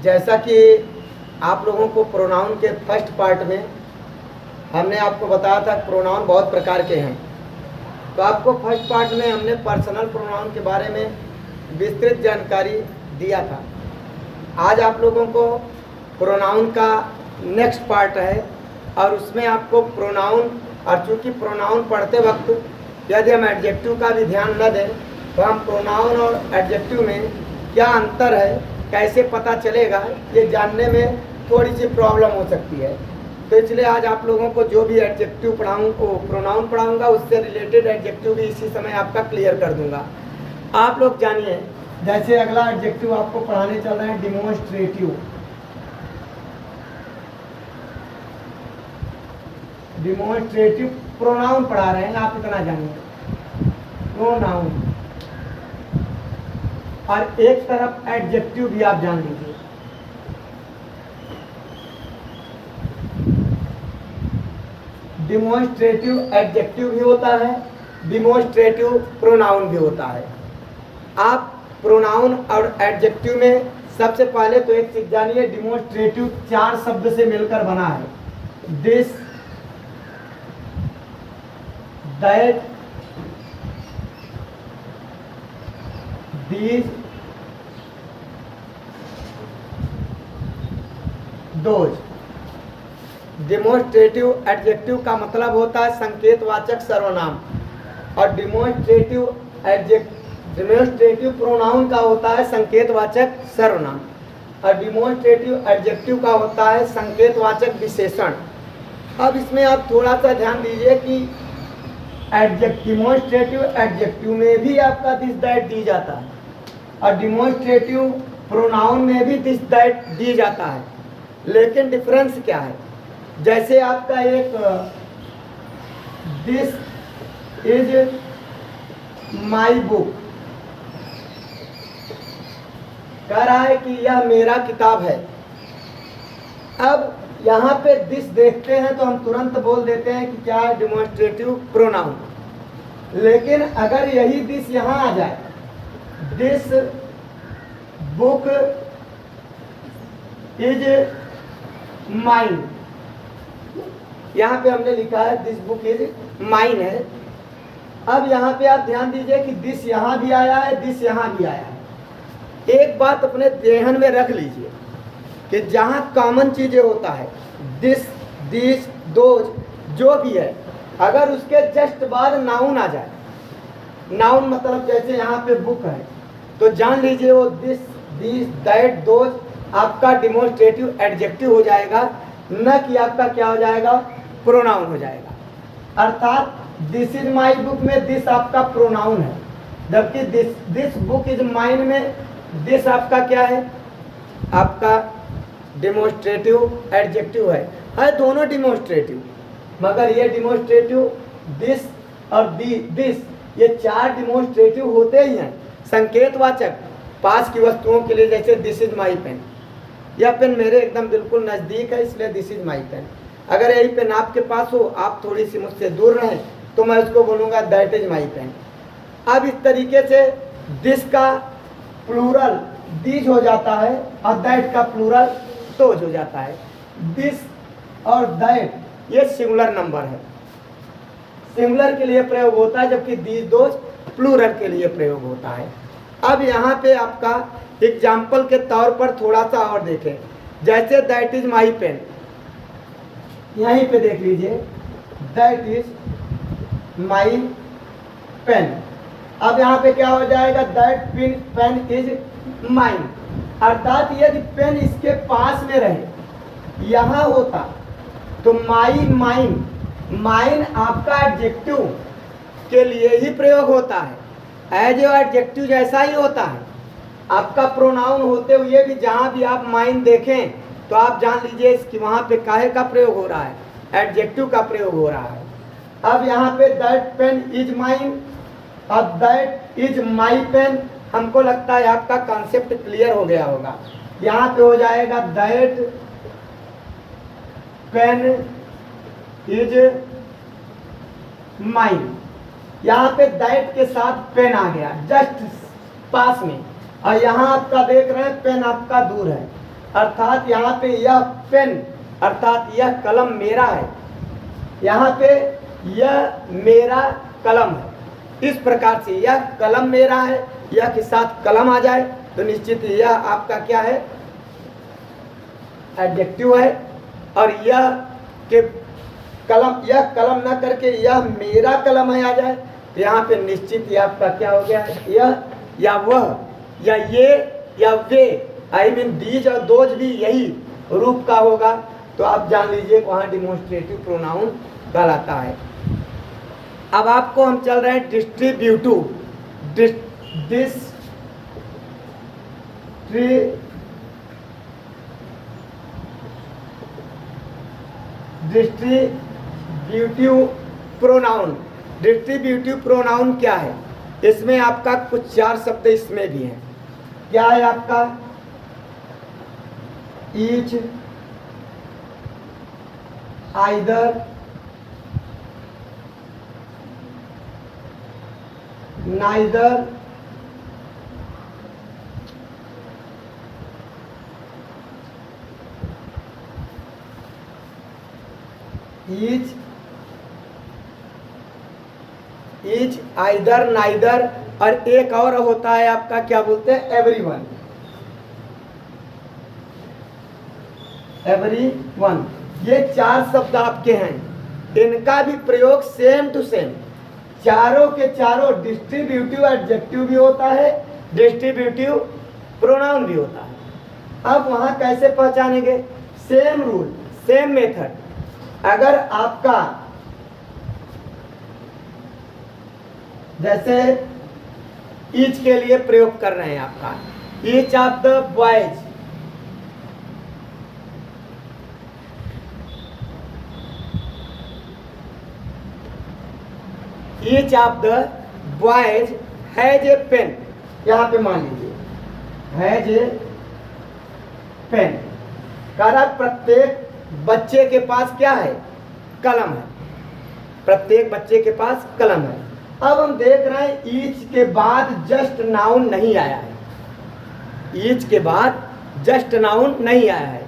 जैसा कि आप लोगों को प्रोनाउन के फर्स्ट पार्ट में हमने आपको बताया था प्रोनाउन बहुत प्रकार के हैं, तो आपको फर्स्ट पार्ट में हमने पर्सनल प्रोनाउन के बारे में विस्तृत जानकारी दिया था। आज आप लोगों को प्रोनाउन का नेक्स्ट पार्ट है और उसमें आपको प्रोनाउन, और चूँकि प्रोनाउन पढ़ते वक्त यदि हम एडजेक्टिव का भी ध्यान न दें तो हम प्रोनाउन और एडजेक्टिव में क्या अंतर है, कैसे पता चलेगा, ये जानने में थोड़ी सी प्रॉब्लम हो सकती है। तो इसलिए आज आप लोगों को जो भी एडजेक्टिव प्रोनाउन पढ़ाऊंगा उससे रिलेटेड एडजेक्टिव भी इसी समय आपका क्लियर कर दूंगा। आप लोग जानिए, जैसे अगला एडजेक्टिव आपको पढ़ाने चल रहे हैं डिमोन्स्ट्रेटिव। डिमोन्स्ट्रेटिव प्रोनाउन पढ़ा रहे हैं, आप इतना जानिए प्रोनाउन, और एक तरफ एडजेक्टिव भी आप जान लीजिए। डिमोन्स्ट्रेटिव एडजेक्टिव भी होता है, डिमोन्स्ट्रेटिव प्रोनाउन भी होता है। आप प्रोनाउन और एडजेक्टिव में सबसे पहले तो एक चीज जानिए, डिमोन्स्ट्रेटिव 4 शब्द से मिलकर बना है। This, that, these, those. Demonstrative adjective का मतलब होता है संकेतवाचक सर्वनाम, और डिमोन्स्ट्रेटिव प्रोनाउन का होता है संकेतवाचक सर्वनाम, और डिमोन्स्ट्रेटिव एडजेक्टिव का होता है संकेतवाचक विशेषण। अब इसमें आप थोड़ा सा ध्यान दीजिए कि डिमोन्स्ट्रेटिव एडजेक्टिव में भी आपका दिस दैट दी जाता है, और डिमोन्स्ट्रेटिव प्रोनाउन में भी दिस दैट दी जाता है, लेकिन डिफरेंस क्या है। जैसे आपका एक दिस इज माई बुक कह रहा है कि यह मेरा किताब है। अब यहाँ पे दिस देखते हैं तो हम तुरंत बोल देते हैं कि क्या है, डिमोन्स्ट्रेटिव प्रोनाउन। लेकिन अगर यही दिस यहाँ आ जाए, दिस बुक इज माइन, यहाँ पे हमने लिखा है दिस बुक इज माइन है। अब यहाँ पे आप ध्यान दीजिए कि दिस यहाँ भी आया है, दिस यहाँ भी आया है। एक बात अपने ध्यान में रख लीजिए कि जहाँ कॉमन चीजें होता है, दिस, दिस, दोज, जो भी है, अगर उसके जस्ट बाद नाउन आ जाए, नाउन मतलब जैसे यहाँ पे बुक है, तो जान लीजिए वो दिस, दिस, दैट, दोज आपका डिमोन्स्ट्रेटिव एडजेक्टिव हो जाएगा, न कि आपका क्या हो जाएगा, प्रोनाउन हो जाएगा। अर्थात दिस इज माई बुक में दिस आपका प्रोनाउन है, जबकि दिस बुक इज माइन में दिस आपका क्या है, आपका डिमोन्स्ट्रेटिव एडजेक्टिव है दोनों डिमोन्स्ट्रेटिव, मगर ये डिमोन्स्ट्रेटिव दिस और दिस ये 4 डिमोन्स्ट्रेटिव होते ही हैं संकेतवाचक पास की वस्तुओं के लिए। जैसे दिस इज माई पेन, यह पेन मेरे एकदम बिल्कुल नज़दीक है, इसलिए दिस इज माई पेन। अगर यही पेन आपके पास हो, आप थोड़ी सी मुझसे दूर रहें, तो मैं उसको बोलूँगा दैट इज माई पेन। अब इस तरीके से दिस का प्लूरल दीज हो जाता है और दैट का प्लूरल तोज हो जाता है। दिस और दैट ये सिंगुलर नंबर है, सिंगुलर के लिए प्रयोग होता है, जबकि दीज, दोज प्लूरल के लिए प्रयोग होता है। अब यहाँ पे आपका एग्जाम्पल के तौर पर थोड़ा सा और देखें, जैसे दैट इज माई पेन, यहीं पे देख लीजिए, दैट इज माई पेन। अब यहाँ पे क्या हो जाएगा, दैट पेन इज माइन। अर्थात यदि पेन इसके पास में रहे, यहाँ होता, तो माई, माइन, माइन आपका एडजेक्टिव के लिए ही प्रयोग होता है, एज एडजेक्टिव जैसा ही होता है। आपका प्रोनाउन होते हुए भी जहाँ भी आप माइन देखें तो आप जान लीजिए कि वहाँ पे काहे का प्रयोग हो रहा है, एडजेक्टिव का प्रयोग हो रहा है। अब यहाँ पे दैट पेन इज माइन और दैट इज माई पेन, हमको लगता है आपका कॉन्सेप्ट क्लियर हो गया होगा। यहाँ पे हो जाएगा दैट पेन इज माइन, यहाँ पे दैट के साथ पेन आ गया जस्ट पास में, और यहाँ आपका देख रहे हैं पेन आपका दूर है, अर्थात यहाँ पे यह पेन अर्थात यह कलम मेरा है, यहाँ पे यह मेरा कलम है। इस प्रकार से यह कलम मेरा है, यह के साथ कलम आ जाए तो निश्चित यह आपका क्या है, एडजेक्टिव है। और यह के कलम, यह कलम ना करके यह मेरा कलम है आ जाए तो यहाँ पे निश्चित यह आपका क्या हो गया है, यह या वह या ये या वे, आई मीन दीज और दोज भी यही रूप का होगा। तो आप जान लीजिए वहाँ डिमोन्स्ट्रेटिव प्रोनाउन कहलाता है। अब आपको हम चल रहे हैं distributive, distributive pronoun. Distributive pronoun क्या है? इसमें आपका कुछ 4 शब्द इसमें भी हैं। क्या है आपका? Each, either, neither, each, either, neither, और एक और होता है आपका क्या बोलते हैं, एवरीवन। एवरीवन, ये 4 शब्द आपके हैं। इनका भी प्रयोग सेम टू सेम, चारों के चारों डिस्ट्रीब्यूटिव एडजेक्टिव भी होता है, डिस्ट्रीब्यूटिव प्रोनाउन भी होता है। अब वहां कैसे पहचानेंगे? Same rule, same method. अगर आपका जैसे ईच के लिए प्रयोग कर रहे हैं, आपका each of the boys, each of the boys has a pen, यहां पे मान लीजिए हैज ए पेन, कह प्रत्येक बच्चे के पास क्या है, कलम है। प्रत्येक बच्चे के पास कलम है। अब हम देख रहे हैं ईच के बाद जस्ट नाउन नहीं आया है, ईच के बाद जस्ट नाउन नहीं आया है।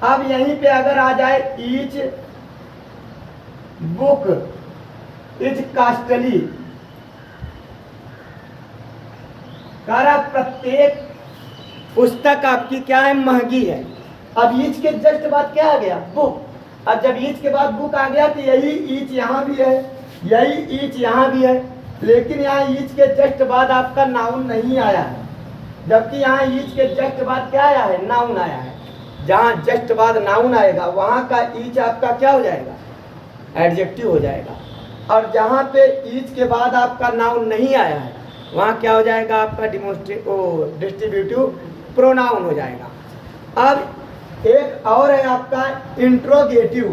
अब यहीं पे अगर आ जाए ईच बुक इज कास्टली, कह प्रत्येक पुस्तक आपकी क्या है, महंगी है। अब ईच के जस्ट बाद क्या आ गया, बुक। अब जब ईच के बाद बुक आ गया तो यही ईच यहाँ भी है, यही ईच यहाँ भी है, लेकिन यहाँ ईच के जस्ट बाद आपका नाउन नहीं आया है, जबकि यहाँ ईच के जस्ट बाद क्या आया है, नाउन आया है। जहाँ जस्ट बाद नाउन आएगा वहाँ का ईच आपका क्या हो जाएगा, एडजेक्टिव हो जाएगा। और जहाँ पे ईच के बाद आपका नाउन नहीं आया है वहाँ क्या हो जाएगा, आपका डिस्ट्रीब्यूटिव प्रोनाउन हो जाएगा। अब एक और है आपका इंट्रोगेटिव।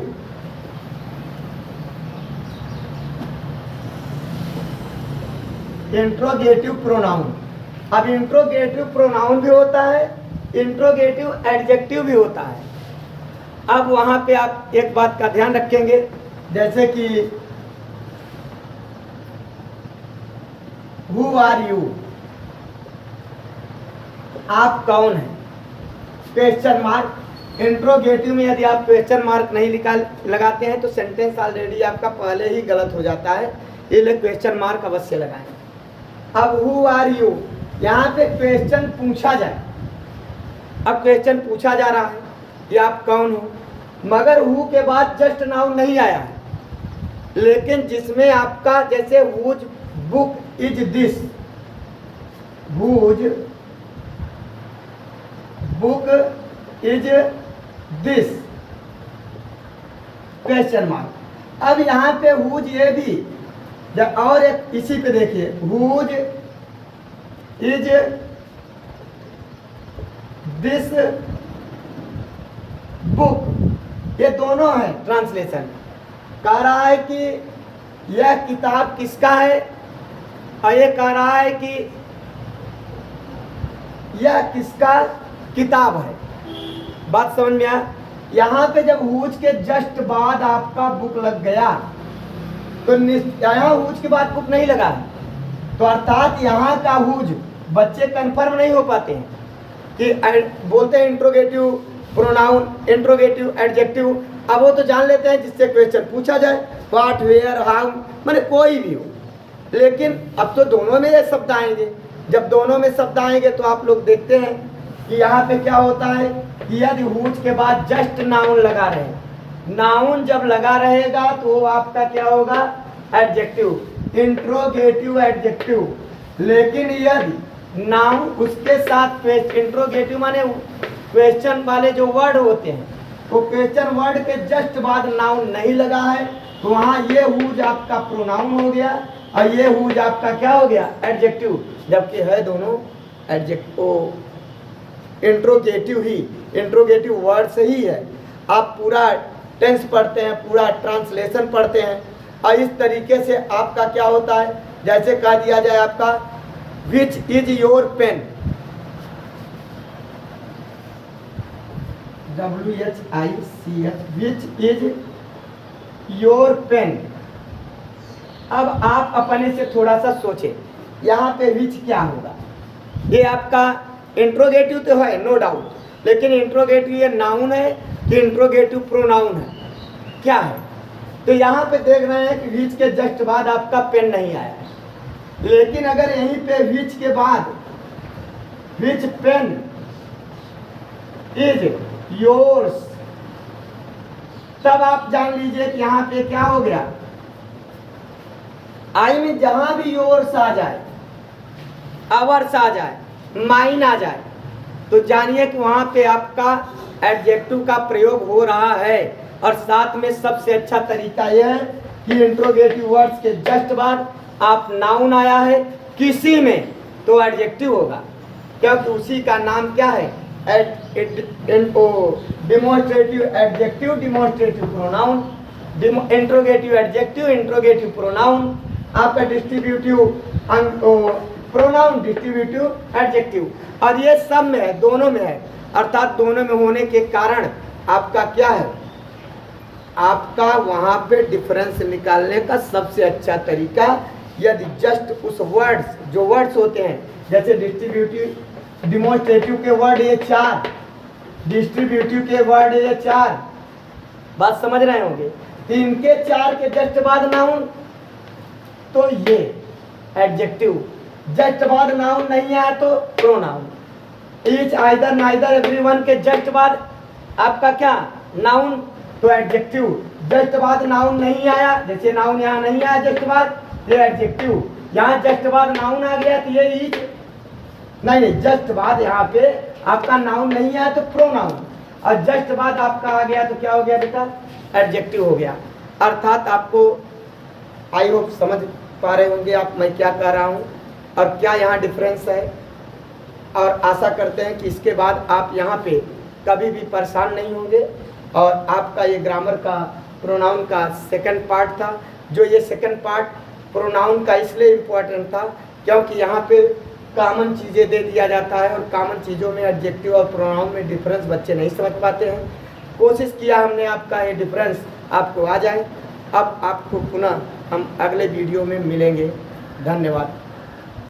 Interrogative pronoun. अब इंट्रोगेटिव प्रोनाउन भी होता है, इंट्रोगेटिव एडजेक्टिव भी होता है। अब वहां पे आप एक बात का ध्यान रखेंगे, जैसे कि हु आर यू, आप कौन हैं, क्वेश्चन मार्क। इंट्रोगेटिव में यदि आप क्वेश्चन मार्क नहीं लगाते हैं तो सेंटेंस ऑलरेडी आपका पहले ही गलत हो जाता है, इसलिए क्वेश्चन मार्क अवश्य लगाएं। अब हु आर यू, यहाँ पे क्वेश्चन पूछा जाए। अब क्वेश्चन पूछा जा रहा है कि आप कौन हो, मगर हु के बाद जस्ट नाउन नहीं आया है, लेकिन जिसमें आपका जैसे whose book is this, whose book is this, question mark. अब यहाँ पे हुज ये भी, और एक इसी पे देखिए, हुज इज दिस बुक, ये दोनों है ट्रांसलेशन। कह रहा है कि यह किताब किसका है, और ये कह रहा है कि यह किसका किताब है। बात समझ में आया? यहाँ पे जब हुज के जस्ट बाद आपका बुक लग गया तो यहाँ हुज के बाद बुक नहीं लगा है, तो अर्थात यहाँ का हुज बच्चे कंफर्म नहीं हो पाते हैं कि बोलते हैं इंट्रोगेटिव प्रोनाउन, इंट्रोगेटिव एडजेक्टिव। अब वो तो जान लेते हैं जिससे क्वेश्चन पूछा जाए, व्हाट, वेयर, हाउ, माने कोई भी हो। लेकिन अब तो दोनों में ये शब्द आएंगे। जब दोनों में शब्द आएंगे तो आप लोग देखते हैं कि यहाँ पे क्या होता है कि यदि हुज के बाद जस्ट नाउन लगा रहे, नाउन जब लगा रहेगा तो वो आपका क्या होगा, एडजेक्टिव, इंट्रोगेटिव एडजेक्टिव। लेकिन यदि नाउन उसके साथ इंट्रोगेटिव माने क्वेश्चन वाले जो वर्ड होते हैं, तो क्वेश्चन वर्ड के जस्ट बाद नाउन नहीं लगा है, तो वहाँ ये हुज आपका प्रोनाउन हो गया और ये हुज आपका क्या हो गया, एडजेक्टिव। जबकि है दोनों एडजेक्टिव, इंट्रोगेटिव ही, इंट्रोगेटिव वर्ड से ही है। आप पूरा टेंस पढ़ते हैं, पूरा ट्रांसलेशन पढ़ते हैं, और इस तरीके से आपका क्या होता है, जैसे कह दिया जाए आपका which is your pen, WHICH, which is your pen. अब आप अपने से थोड़ा सा सोचें, यहाँ पे विच क्या होगा। ये आपका इंट्रोगेटिव तो है नो डाउट, लेकिन इंट्रोगेटिव ये नाउन है कि इंट्रोगेटिव प्रोनाउन है, क्या है। तो यहाँ पे देख रहे हैं कि विच के जस्ट बाद आपका पेन नहीं आया है, लेकिन अगर यहीं पे विच के बाद विच पेन इज योर्स, तब आप जान लीजिए कि यहाँ पे क्या हो गया, आई में जहां भी योर्स आ जाए, आवर्स आ जाए, माइन आ जाए, तो जानिए कि वहां पे आपका एडजेक्टिव का प्रयोग हो रहा है। और साथ में सबसे अच्छा तरीका यह है कि इंट्रोगेटिव वर्ड्स के जस्ट बाद आप नाउन आया है किसी में तो एडजेक्टिव होगा, क्योंकि उसी का नाम क्या है, demonstrative adjective, demonstrative pronoun, interrogative adjective, interrogative pronoun, आपका डिस्ट्रीब्यूटिव प्रोनाउन, डिस्ट्रीब्यूटिव एडजेक्टिव। और ये सब में है, दोनों में है, अर्थात दोनों में होने के कारण आपका क्या है, आपका वहां पे डिफरेंस निकालने का सबसे अच्छा तरीका, यदि जस्ट उस वर्ड्स, जो वर्ड्स होते हैं, जैसे डिस्ट्रीब्यूटिव, डिमॉन्स्ट्रेटिव के वर्ड ये 4, डिस्ट्रीब्यूटिव के वर्ड ये 4, बात समझ रहे होंगे। तो इनके 4 के जस्ट बाद नाउन, तो ये एडजेक्टिव, जस्ट बाद नाउन नहीं आया तो pronoun. Each, either, neither, everyone के जस्ट बाद आपका क्या, नाउन, तो एडजेक्टिव। जस्ट बाद नाउन नहीं आया, जैसे नाउन यहाँ नहीं आया जस्ट बाद, ये एडजेक्टिव। यहाँ जस्ट बाद नाउन आ गया तो ये ईच, नहीं, जस्ट बाद यहाँ पे आपका नाउन नहीं आया तो प्रोनाउन, और जस्ट बाद आपका आ गया तो क्या हो गया बेटा, एडजेक्टिव हो गया। अर्थात आपको आई होप समझ पा रहे होंगे आप मैं क्या कह रहा हूँ और क्या यहाँ डिफरेंस है। और आशा करते हैं कि इसके बाद आप यहाँ पे कभी भी परेशान नहीं होंगे। और आपका ये ग्रामर का प्रोनाउन का सेकंड पार्ट था, जो ये सेकंड पार्ट प्रोनाउन का इसलिए इम्पोर्टेंट था क्योंकि यहाँ पे कॉमन चीज़ें दे दिया जाता है, और कॉमन चीज़ों में एडजेक्टिव और प्रोनाउन में डिफरेंस बच्चे नहीं समझ पाते हैं। कोशिश किया हमने आपका ये डिफरेंस आपको आ जाए। अब आपको पुनः हम अगले वीडियो में मिलेंगे। धन्यवाद।